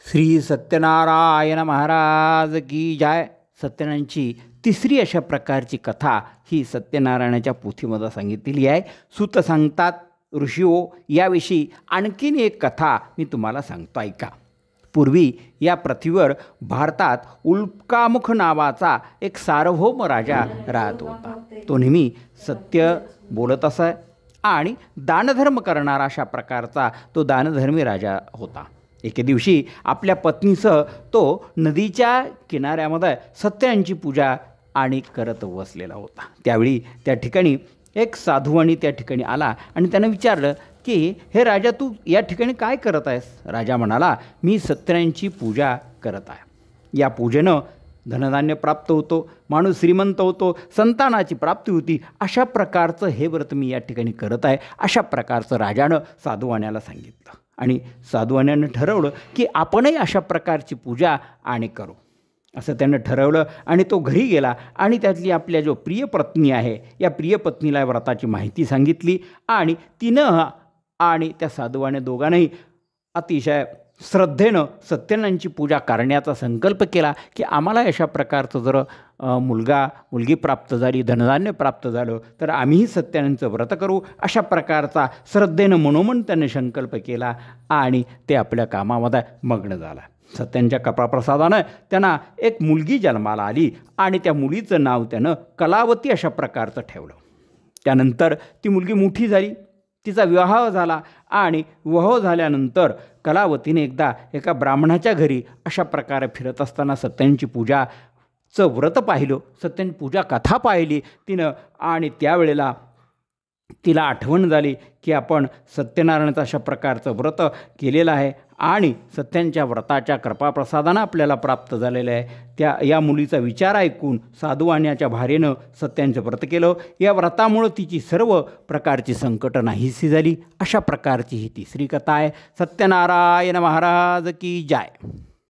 श्री सत्यनारायण महाराज की जय. सत्यनारायणची तिसरी अशा प्रकारची कथा ही सत्यनारायणाच्या पोथीमध्ये सांगितलेली आहे. सूत सांगतात, ऋषीओ, याविषयी आणखीन एक कथा मी तुम्हाला सांगतो, ऐका. पूर्वी या पृथ्वीवर भारतात उल्कामुख नावाचा एक सार्वभौम राजा राहत होता. तो नेहमी सत्य बोलत असे आणि दानधर्म करणारा अशा प्रकारचा तो दानधर्मी राजा होता. एके दिवशी आपल्या पत्नीसह तो नदीच्या किनाऱ्यामध्ये सत्यांची पूजा आणि करत बसलेला होता. त्यावेळी त्या ठिकाणी एक साधू आणि त्या ठिकाणी आला आणि त्यानं विचारलं की हे राजा, तू या ठिकाणी काय करत आहेस? राजा म्हणाला, मी सत्यांची पूजा करत आहे. या पूजेनं धनधान्य प्राप्त होतो, माणूस श्रीमंत होतो, संतानाची प्राप्ती होती. अशा प्रकारचं हे व्रत मी या ठिकाणी करत आहे. अशा प्रकारचं राजानं साधुवाण्याला सांगितलं आणि साधुवाण्यानं ठरवलं की आपणही अशा प्रकारची पूजा आणि करू. असं त्यानं ठरवलं आणि तो घरी गेला आणि त्यातली आपल्या जो प्रिय पत्नी आहे, या प्रिय पत्नीला व्रताची माहिती सांगितली आणि तिनं आणि त्या साधुवाने दोघांनाही अतिशय श्रद्धेनं सत्यनारायणाची पूजा करण्याचा संकल्प केला की आम्हाला अशा प्रकारचं जर मुलगी प्राप्त झाली, धनधान्य प्राप्त झालं तर आम्हीही सत्यनारायणाचं व्रत करू. अशा प्रकारचा श्रद्धेनं मनोमन त्याने संकल्प केला आणि ते आपल्या कामामध्ये मग्न झाला. सत्यांच्या कृपाप्रसादानं त्यांना एक मुलगी जन्माला आली आणि त्या मुलीचं नाव त्यानं कलावती अशा प्रकारचं ठेवलं. त्यानंतर ती मुलगी मोठी झाली, तिचा विवाह झाला आणि विवाह झाल्यानंतर कलावतीने एकदा एका ब्राह्मणाच्या घरी अशा प्रकारे फिरत असताना सत्यांची पूजाचं व्रत पाहिलं, सत्यांची पूजा कथा पाहिली तिनं आणि त्यावेळेला तिला आठवण झाली की आपण सत्यनारायणाचं अशा प्रकारचं व्रत केलेलं आहे आणि सत्यांच्या व्रताच्या कृपाप्रसादानं आपल्याला प्राप्त झालेलं आहे. या मुलीचा विचार ऐकून साधुवाण्याच्या भारेनं सत्यांचं व्रत केलं. या व्रतामुळं तिची सर्व प्रकारची संकटं नाहीशी झाली. अशा प्रकारची ही तिसरी कथा आहे. सत्यनारायण महाराज की जय.